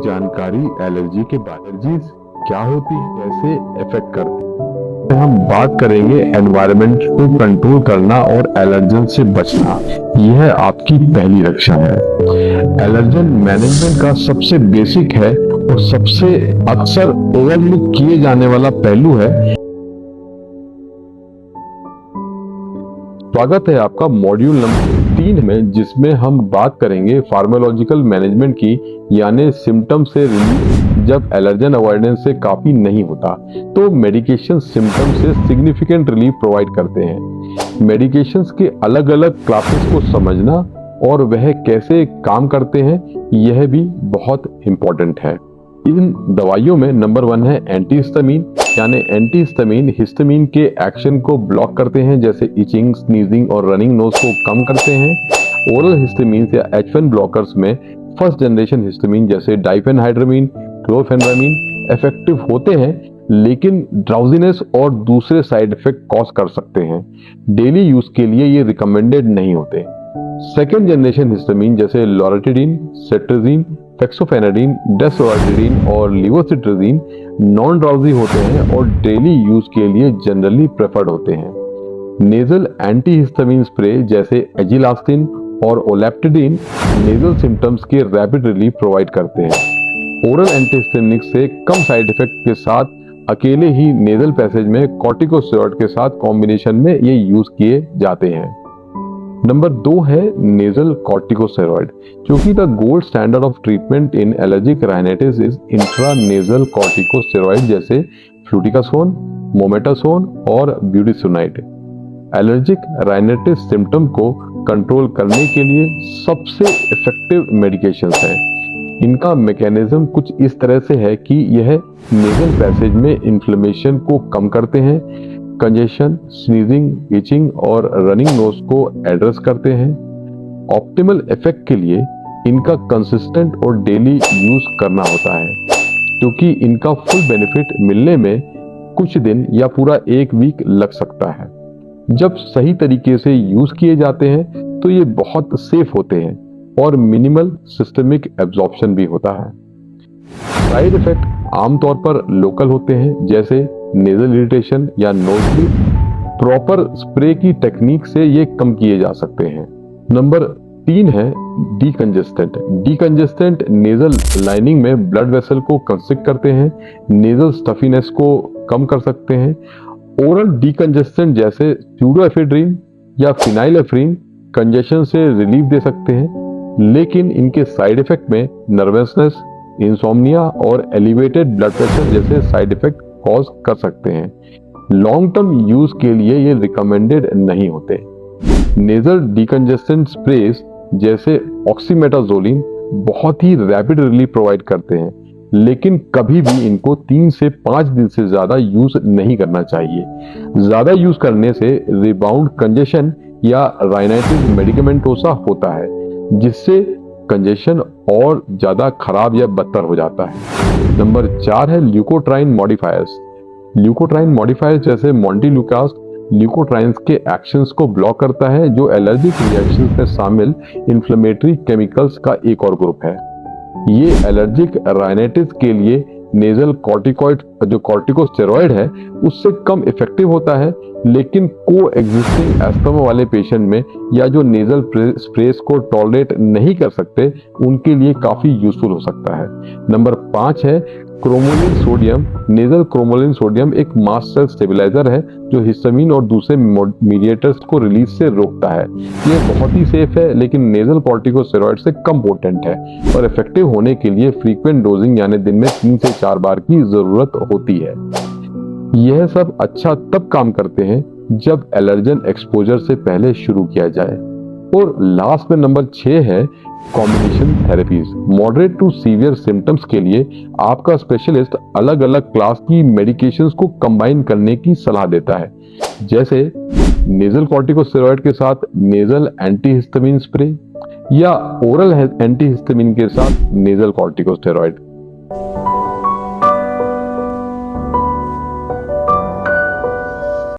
जानकारी एलर्जी के बारे में क्या होती है, कैसे इफेक्ट करती है। हम बात करेंगे एनवायरनमेंट को कंट्रोल करना और एलर्जन से बचना। यह आपकी पहली रक्षा है। एलर्जन मैनेजमेंट का सबसे बेसिक है और सबसे अक्सर ओवरलुक किए जाने वाला पहलू है। स्वागत है आपका मॉड्यूल नंबर 3 में, जिसमें हम बात करेंगे फार्माकोलॉजिकल मैनेजमेंट की, यानी सिम्टम से रिलीफ जब एलर्जन अवॉइडेंस से काफी नहीं होता तो मेडिकेशन सिम्टम से सिग्निफिकेंट रिलीफ प्रोवाइड करते हैं। मेडिकेशंस के अलग अलग क्लासेस को समझना और वह कैसे काम करते हैं, यह भी बहुत इंपॉर्टेंट है। इन दवाइयों में नंबर 1 है एंटीहिस्टामिन, यानी एंटीहिस्टामिन हिस्टामिन के एक्शन को ब्लॉक करते हैं, जैसे इचिंग, स्नीजिंग और रनिंग नोज को कम करते हैं। ओरल हिस्टामिन या H1 ब्लॉकर्स में फर्स्ट जनरेशन हिस्टामिन जैसे डाइफेनहाइड्रामिन, क्लोरफेनरामिन इफेक्टिव होते हैं, लेकिन ड्राउजीनेस और दूसरे साइड इफेक्ट कॉज कर सकते हैं। डेली यूज के लिए ये रिकमेंडेड नहीं होते। सेकेंड जनरेशन हिस्टामिन जैसे लोराटिडिन, सेट्राजिन, फेक्सोफेनाडिन, डेसलोराटिडिन और लिवोसिट्राजिन नॉन ड्राउजी होते हैं और डेली यूज के लिए जनरली प्रेफर्ड होते हैं। नेजल एंटीहिस्टामिन स्प्रे जैसे एजिलास्टिन और ओलेप्टिडिन नेजल सिम्टम्स के रैपिड रिलीफ प्रोवाइड करते हैं। ओरल एंटीहिस्टामिनिक से कम साइड इफेक्ट के साथ अकेले ही नेजल पैसेज में कॉर्टिकोस्टेरॉइड के साथ कॉम्बिनेशन में ये यूज किए जाते हैं। नंबर 2 है नेजल कॉर्टिकोस्टेरॉइड, क्योंकि the gold standard of treatment in allergic rhinitis is intranasal corticosteroid जैसे फ्लूटिकासोन, मोमेटासोन और ब्यूटिसोनाइड। एलर्जिक राइनाइटिस सिम्टम को कंट्रोल करने के लिए सबसे इफेक्टिव मेडिकेशंस हैं। इनका मैकेनिज्म कुछ इस तरह से है कि यह नेजल पैसेज में इन्फ्लेमेशन को कम करते हैं, कंजेशन, स्नीजिंग, इचिंग और रनिंग नोज को एड्रेस करते हैं। ऑप्टिमल इफेक्ट के लिए इनका कंसिस्टेंट और डेली यूज करना होता है, क्योंकि इनका फुल बेनिफिट मिलने में कुछ दिन या पूरा 1 वीक लग सकता है। जब सही तरीके से यूज किए जाते हैं तो ये बहुत सेफ होते हैं और मिनिमल सिस्टमिक एब्जॉर्प्शन भी होता है। साइड इफेक्ट आमतौर पर लोकल होते हैं, जैसे नेजल इरिटेशन या नोज ब्लीड। प्रॉपर स्प्रे की टेक्निक से ये कम किए जा सकते हैं। नंबर 3 है डीकंजेस्टेंट। डीकंजेस्टेंट नेजल लाइनिंग में ब्लड वेसल को कंस्ट्रिक्ट करते हैं, नेजल स्टफीनेस को कम कर सकते हैं। ओरल डीकंजेस्टेंट जैसे स्यूडोएफेड्रिन या फिनाइलेफ्रिन कंजेशन से रिलीफ दे सकते हैं, लेकिन इनके साइड इफेक्ट में नर्वसनेस, इंसोम्निया और एलिवेटेड ब्लड प्रेशर जैसे साइड इफेक्ट कॉज कर सकते हैं। लॉन्ग टर्म यूज के लिए ये रिकमेंडेड नहीं होते। नेजल डीकंजेस्टेंट स्प्रेस जैसे ऑक्सीमेटाजोलिन बहुत ही रैपिड रिलीफ प्रोवाइड करते हैं, लेकिन कभी भी इनको 3 से 5 दिन से ज्यादा यूज नहीं करना चाहिए। ज्यादा यूज करने से रिबाउंड कंजेशन या राइनाइटिस मेडिकेमेंटोसा होता है, जिससे कंजेशन और ज्यादा खराब या बदतर हो जाता है। नंबर 4 है ल्यूकोट्राइन मॉडिफायर्स। ल्यूकोट्राइन मॉडिफायर्स जैसे मॉन्टिल्यूकास्ट ल्यूकोट्राइन्स के एक्शंस को ब्लॉक करता है, जो एलर्जिक रिएक्शंस में शामिल इन्फ्लेमेटरी केमिकल्स का एक और ग्रुप है। ये एलर्जिक राइनाइटिस के लिए नेजल कॉर्टिकॉइड जो कॉर्टिकोस्टेरॉइड है उससे कम इफेक्टिव होता है, लेकिन को एग्जिस्टिंग एस्थमा वाले पेशेंट में या जो नेजल स्प्रेस को टॉलरेट नहीं कर सकते, उनके लिए काफी यूजफुल हो सकता है। नंबर 5 है cromolyn sodium. Nasal cromolyn sodium एक मास्ट सेल स्टेबलाइजर है जो हिस्टामिन और दूसरे मीडिएटर्स को रिलीज से रोकता है। ये बहुत ही सेफ है, लेकिन नेजल कॉर्टिकोस्टेरॉइड से कम पोटेंट है और इफेक्टिव होने के लिए फ्रीक्वेंट डोजिंग यानी दिन में 3 से 4 बार की जरूरत होती है। यह सब अच्छा तब काम करते हैं जब एलर्जन एक्सपोजर से पहले शुरू किया जाए। और लास्ट में नंबर 6 है combination therapies. Moderate to severe symptoms के लिए आपका स्पेशलिस्ट अलग अलग क्लास की मेडिकेशंस को कंबाइन करने की सलाह देता है, जैसे नेजल कॉर्टिकोस्टेरॉइड के साथ नेजल एंटीहिस्टामिन स्प्रे या ओरल एंटीहिस्टामिन के साथ नेजल कॉर्टिकोस्टेरॉइड।